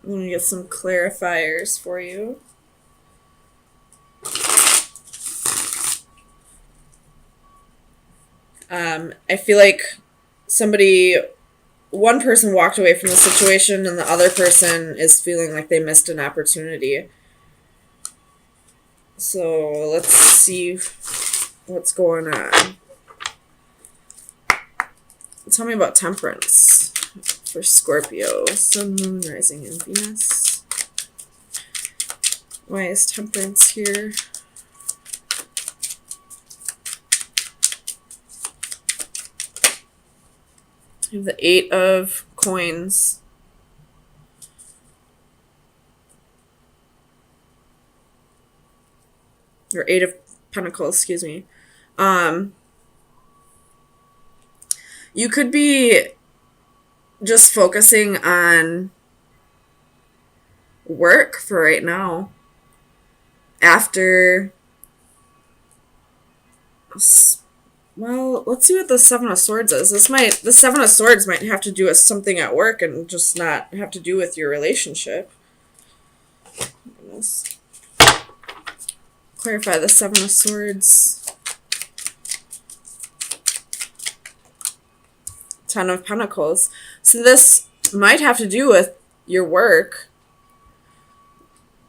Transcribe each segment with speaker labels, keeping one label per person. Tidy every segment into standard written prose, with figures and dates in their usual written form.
Speaker 1: I'm going to get some clarifiers for you. I feel like one person walked away from the situation and the other person is feeling like they missed an opportunity. So let's see what's going on. Tell me about temperance for Scorpio. Sun, Moon, Rising, and Venus. Why is temperance here? You have the 8 of Coins. Or 8 of Pentacles, excuse me. You could be just focusing on work for right now. After, well, let's see what the 7 of Swords is. The 7 of Swords might have to do with something at work and just not have to do with your relationship. Goodness. Clarify the 7 of Swords. 10 of Pentacles. So this might have to do with your work.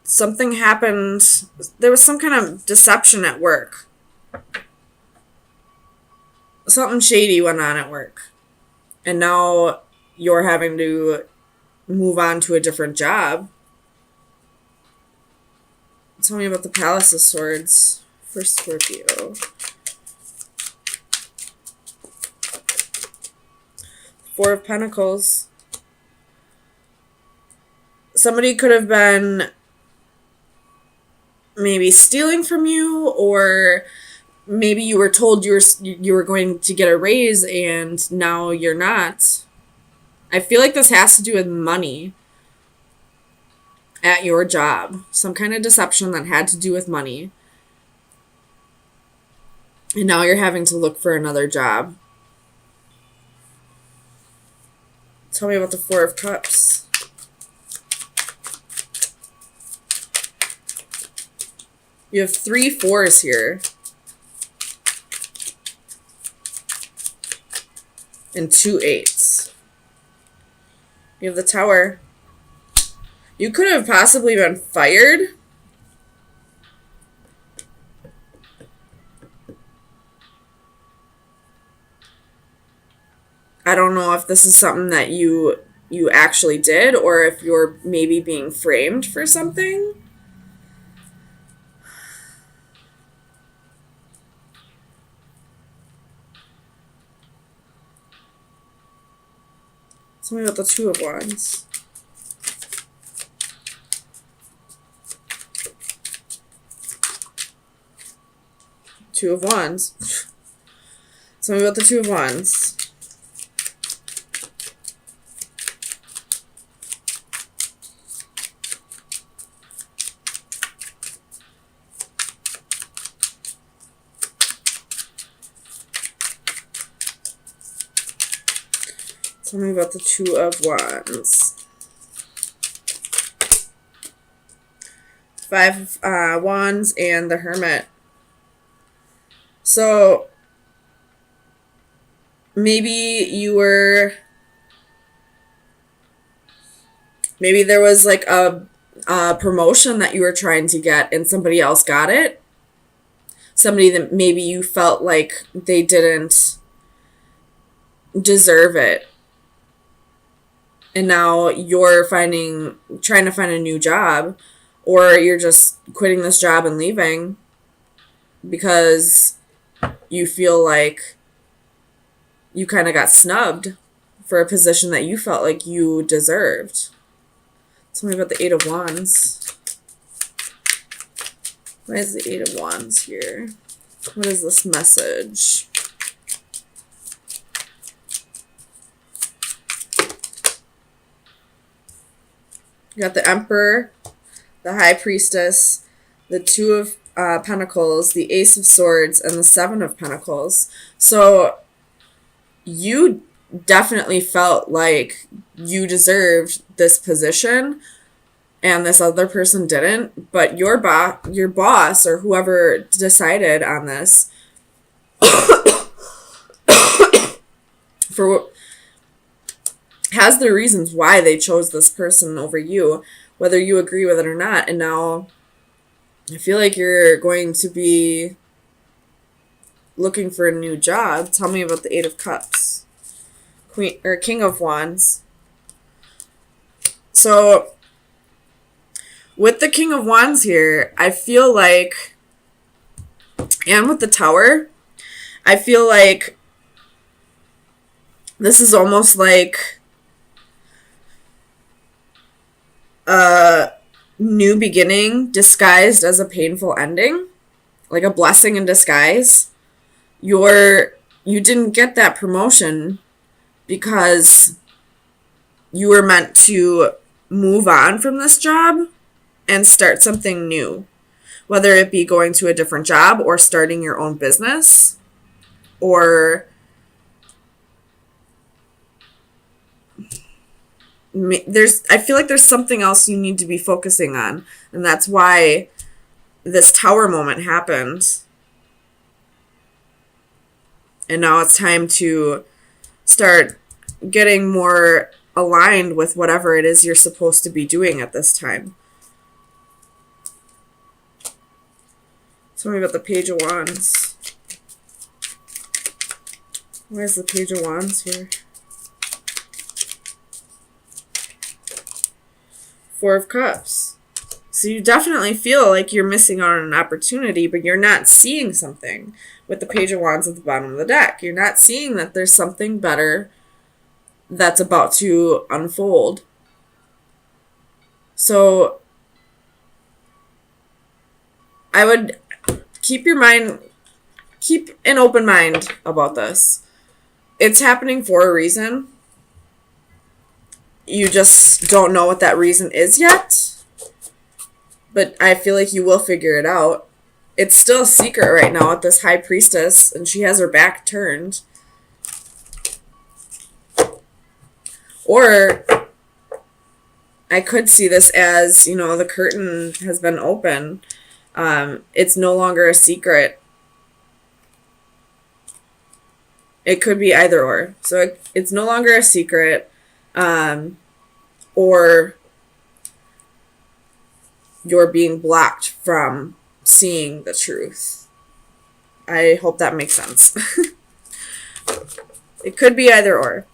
Speaker 1: Something happened. There was some kind of deception at work. Something shady went on at work. And now you're having to move on to a different job. Tell me about the Palace of Swords for Scorpio. 4 of Pentacles. Somebody could have been maybe stealing from you, or maybe you were told you were going to get a raise and now you're not. I feel like this has to do with money at your job. Some kind of deception that had to do with money. And now you're having to look for another job. Tell me about the 4 of Cups. You have 3 4s here. And 2 8s. You have the Tower. You could have possibly been fired. I don't know if this is something that you actually did, or if you're maybe being framed for something. Tell me about the 2 of Wands. Two of Wands. Tell me about the 2 of Wands. Tell me about the 2 of Wands. 5 of Wands and the Hermit. So maybe there was like a promotion that you were trying to get and somebody else got it. Somebody that maybe you felt like they didn't deserve it. And now you're trying to find a new job, or you're just quitting this job and leaving because you feel like you kind of got snubbed for a position that you felt like you deserved. Tell me about the 8 of Wands. Why is the 8 of Wands here? What is this message? You got the Emperor, the High Priestess, the 2 of Pentacles, the Ace of Swords, and the 7 of Pentacles. So you definitely felt like you deserved this position, and this other person didn't, but your boss or whoever decided on this for has their reasons why they chose this person over you, whether you agree with it or not. And now I feel like you're going to be looking for a new job. Tell me about the Eight of Cups. Queen or King of Wands. So with the King of Wands here, I feel like, and with the Tower, I feel like this is almost like a new beginning disguised as a painful ending, like a blessing in disguise. You didn't get that promotion because you were meant to move on from this job and start something new, whether it be going to a different job or starting your own business, or I feel like there's something else you need to be focusing on, and that's why this Tower moment happened. And now it's time to start getting more aligned with whatever it is you're supposed to be doing at this time. Tell me about the Page of Wands. Why is the Page of Wands here? Four of Cups. So you definitely feel like you're missing out on an opportunity, but you're not seeing something. With the Page of Wands at the bottom of the deck, you're not seeing that there's something better that's about to unfold. So I would keep an open mind about this. It's happening for a reason. You just don't know what that reason is yet. But I feel like you will figure it out. It's still a secret right now with this High Priestess, and she has her back turned. Or I could see this as, the curtain has been open. It's no longer a secret. It could be either or. So it's no longer a secret. Or you're being blocked from seeing the truth. I hope that makes sense. It could be either or.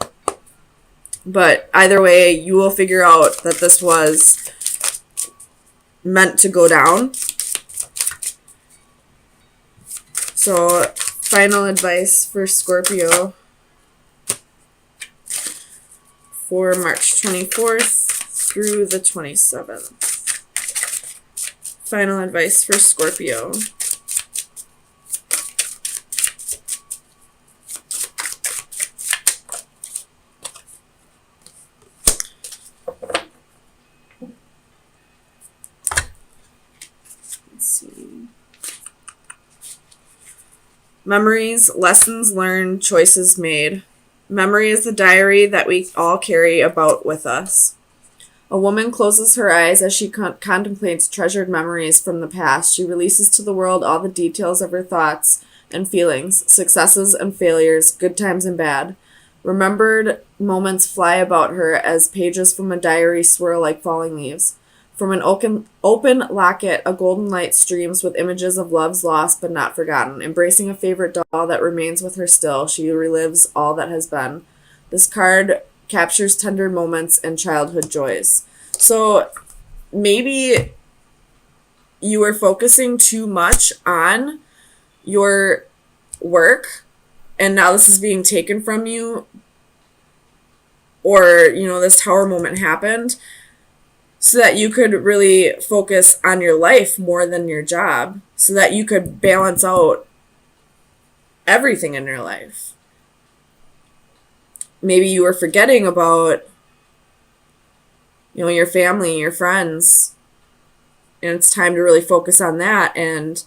Speaker 1: But either way, you will figure out that this was meant to go down. So, final advice for Scorpio for March 24th through the 27th. Final advice for Scorpio. Let's see. Memories, lessons learned, choices made. Memory is the diary that we all carry about with us. A woman closes her eyes as she contemplates treasured memories from the past. She releases to the world all the details of her thoughts and feelings, successes and failures, good times and bad. Remembered moments fly about her as pages from a diary swirl like falling leaves. From an open locket, a golden light streams with images of loves lost but not forgotten. Embracing a favorite doll that remains with her still, she relives all that has been. This card captures tender moments and childhood joys. So maybe you were focusing too much on your work and now this is being taken from you, or this Tower moment happened so that you could really focus on your life more than your job, so that you could balance out everything in your life. Maybe you were forgetting about, your family, your friends, and it's time to really focus on that. And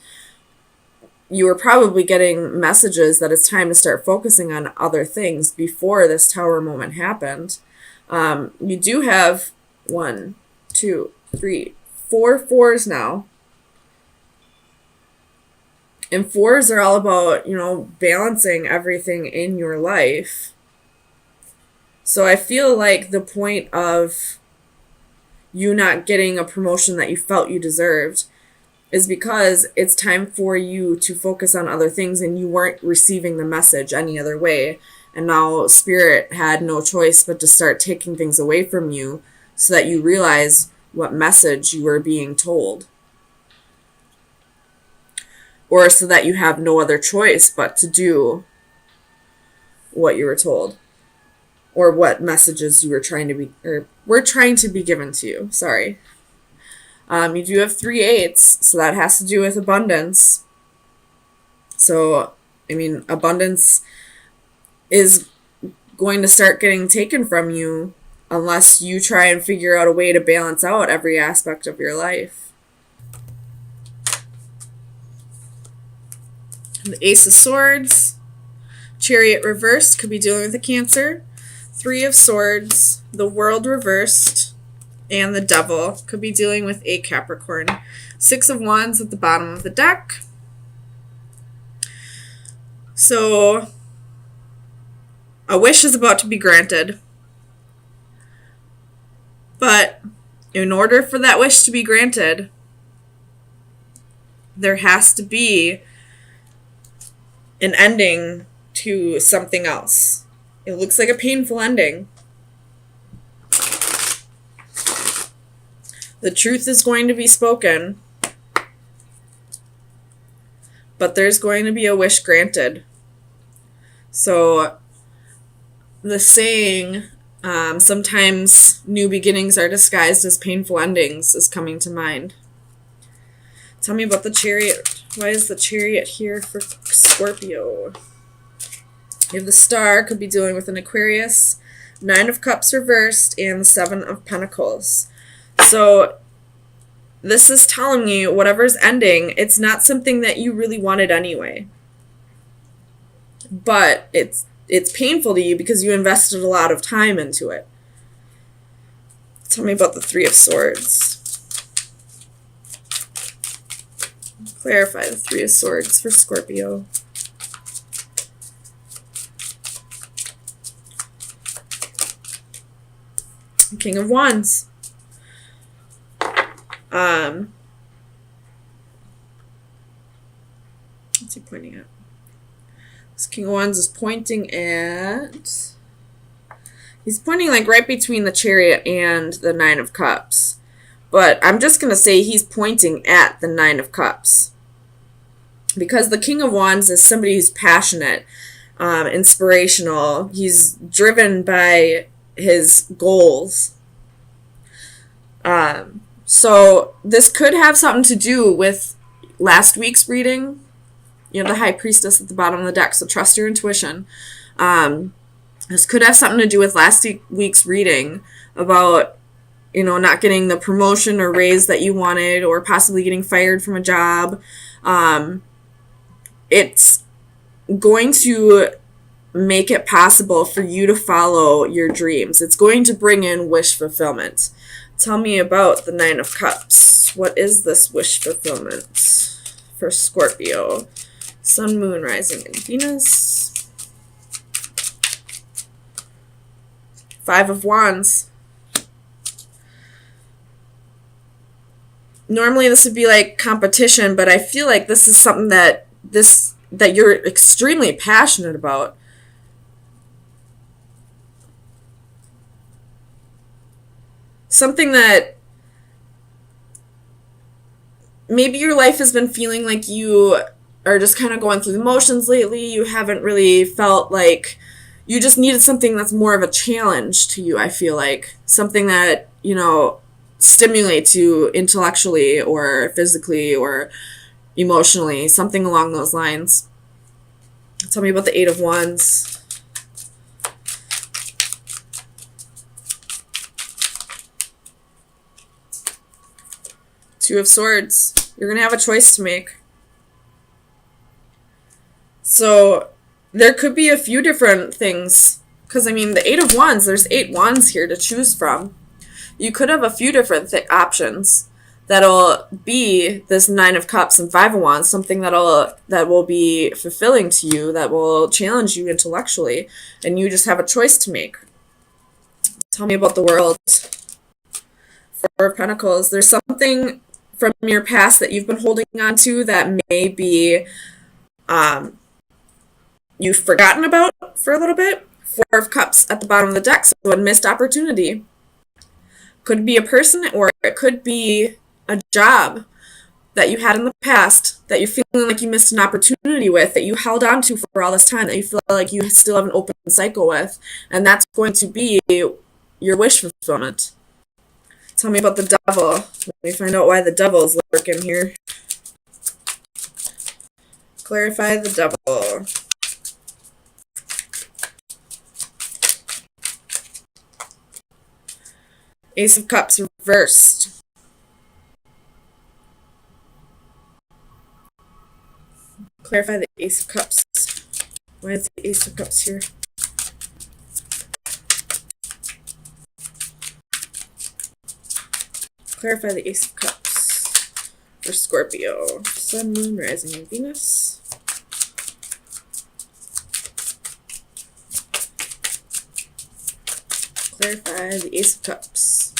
Speaker 1: you were probably getting messages that it's time to start focusing on other things before this Tower moment happened. You do have 1, 2, three, four fours now. And fours are all about, balancing everything in your life. So I feel like the point of you not getting a promotion that you felt you deserved is because it's time for you to focus on other things and you weren't receiving the message any other way. And now Spirit had no choice but to start taking things away from you so that you realize what message you were being told. Or so that you have no other choice but to do what you were told. Or what messages you were were trying to be given to you. Sorry. You do have 3 8s, so that has to do with abundance. So, abundance is going to start getting taken from you unless you try and figure out a way to balance out every aspect of your life. The Ace of Swords, Chariot reversed, could be dealing with a Cancer. 3 of Swords, the World reversed, and the Devil could be dealing with a Capricorn. 6 of Wands at the bottom of the deck. So, a wish is about to be granted. But in order for that wish to be granted, there has to be an ending to something else. It looks like a painful ending. The truth is going to be spoken, but there's going to be a wish granted. So the saying, sometimes new beginnings are disguised as painful endings, is coming to mind. Tell me about the Chariot. Why is the Chariot here for Scorpio? You have the Star, could be dealing with an Aquarius, 9 of Cups reversed, and the 7 of Pentacles. So this is telling me whatever's ending, it's not something that you really wanted anyway. But it's painful to you because you invested a lot of time into it. Tell me about the 3 of Swords. Clarify the 3 of Swords for Scorpio. King of Wands. What's he pointing at? This King of Wands is pointing at... He's pointing like right between the Chariot and the 9 of Cups. But I'm just going to say he's pointing at the 9 of Cups. Because the King of Wands is somebody who's passionate, inspirational. He's driven by his goals. So this could have something to do with last week's reading. You have the High Priestess at the bottom of the deck, so trust your intuition. This could have something to do with last week's reading about, not getting the promotion or raise that you wanted, or possibly getting fired from a job. It's going to make it possible for you to follow your dreams. It's going to bring in wish fulfillment. Tell me about the 9 of Cups. What is this wish fulfillment for Scorpio? Sun, Moon, Rising, and Venus. 5 of Wands. Normally this would be like competition, but I feel like this is something that you're extremely passionate about. Something that maybe your life has been feeling like you are just kind of going through the motions lately. You haven't really felt like you just needed something that's more of a challenge to you, I feel like. Something that, stimulates you intellectually or physically or emotionally. Something along those lines. Tell me about the 8 of Wands. Two of Swords. You're going to have a choice to make. So there could be a few different things. Because, the 8 of Wands, there's 8 wands here to choose from. You could have a few different options that'll be this Nine of Cups and Five of Wands, something that will be fulfilling to you, that will challenge you intellectually, and you just have a choice to make. Tell me about the World. Four of Pentacles. There's something from your past that you've been holding on to that may be you've forgotten about for a little bit. Four of Cups at the bottom of the deck, so a missed opportunity. Could be a person, or it could be a job that you had in the past that you're feeling like you missed an opportunity with, that you held on to for all this time, that you feel like you still have an open cycle with, and that's going to be your wish fulfillment. Tell me about the Devil. Let me find out why the Devil is lurking here. Clarify the Devil. Ace of Cups reversed. Clarify the Ace of Cups. Why is the Ace of Cups here? Clarify the Ace of Cups for Scorpio. Sun, Moon, Rising, and Venus. Clarify the Ace of Cups.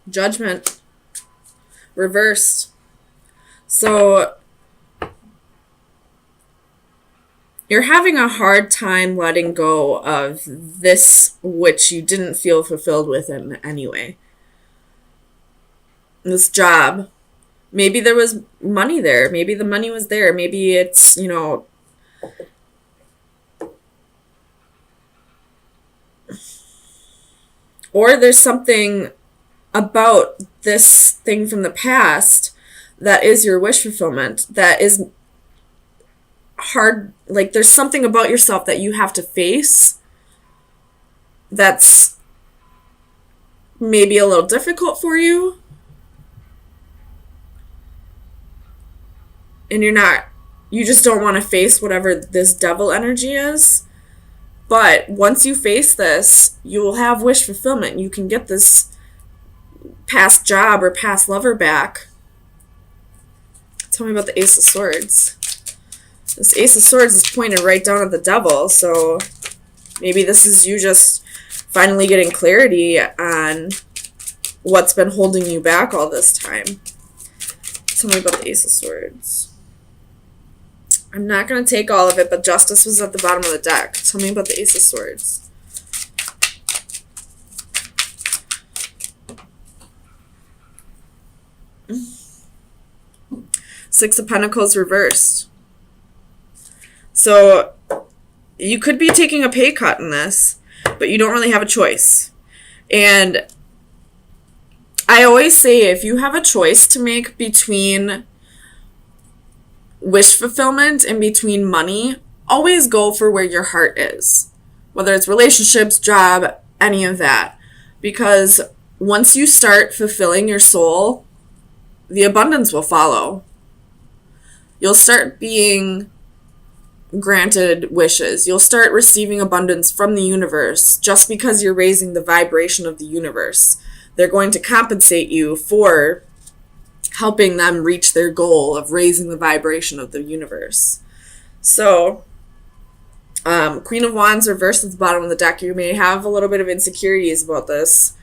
Speaker 1: Judgment. Reversed. So you're having a hard time letting go of this which you didn't feel fulfilled with in any way. This job. Maybe there was money there. Maybe the money was there. Maybe it's, or there's something about this thing from the past that is your wish fulfillment, that is hard. Like, there's something about yourself that you have to face that's maybe a little difficult for you, and you just don't want to face whatever this Devil energy is. But once you face this, you will have wish fulfillment. You can get this past job or past lover back. Tell me about the Ace of Swords. This Ace of Swords is pointed right down at the Devil, so maybe this is you just finally getting clarity on what's been holding you back all this time. Tell me about the Ace of Swords. I'm not going to take all of it, but Justice was at the bottom of the deck. Tell me about the Ace of Swords. Six of Pentacles reversed. So you could be taking a pay cut in this, but you don't really have a choice. And I always say, if you have a choice to make between wish fulfillment and between money, always go for where your heart is. Whether it's relationships, job, any of that. Because once you start fulfilling your soul, the abundance will follow. You'll start being granted wishes. You'll start receiving abundance from the universe just because you're raising the vibration of the universe. They're going to compensate you for helping them reach their goal of raising the vibration of the universe. So, Queen of Wands reversed at the bottom of the deck. You may have a little bit of insecurities about this.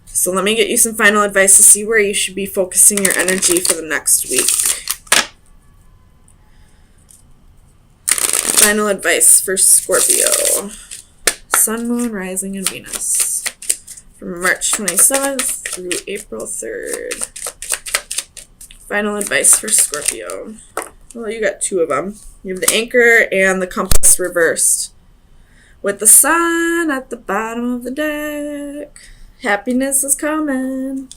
Speaker 1: So let me get you some final advice to see where you should be focusing your energy for the next week. Final advice for Scorpio. Sun, Moon, Rising, and Venus. From March 27th through April 3rd. Final advice for Scorpio. Well, you got two of them. You have the Anchor and the Compass reversed. With the Sun at the bottom of the deck. Happiness is coming.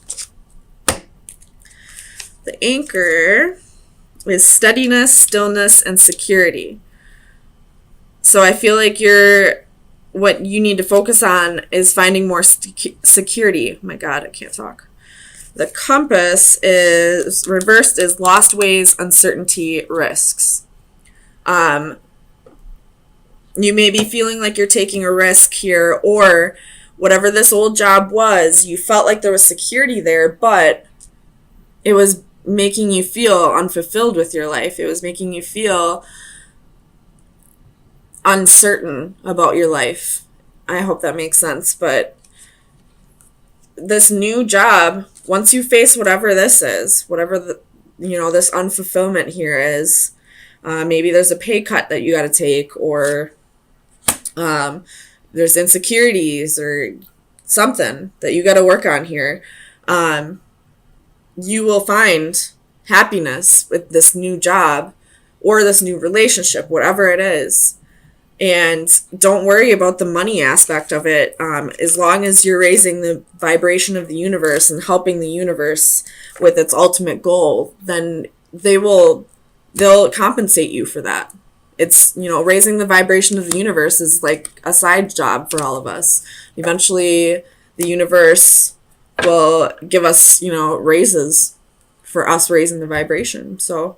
Speaker 1: The Anchor is steadiness, stillness, and security. So I feel like what you need to focus on is finding more security. Oh my God, I can't talk. The Compass is reversed is lost ways, uncertainty, risks. You may be feeling like you're taking a risk here, or whatever this old job was, you felt like there was security there, but it was making you feel unfulfilled with your life. It was making you feel uncertain about your life. I hope that makes sense. But this new job, once you face whatever this is, whatever this unfulfillment here is, maybe there's a pay cut that you got to take, or there's insecurities or something that you got to work on here. You will find happiness with this new job or this new relationship, whatever it is. And don't worry about the money aspect of it. As long as you're raising the vibration of the universe and helping the universe with its ultimate goal, then they'll compensate you for that. It's, raising the vibration of the universe is like a side job for all of us. Eventually, the universe will give us, raises for us raising the vibration. So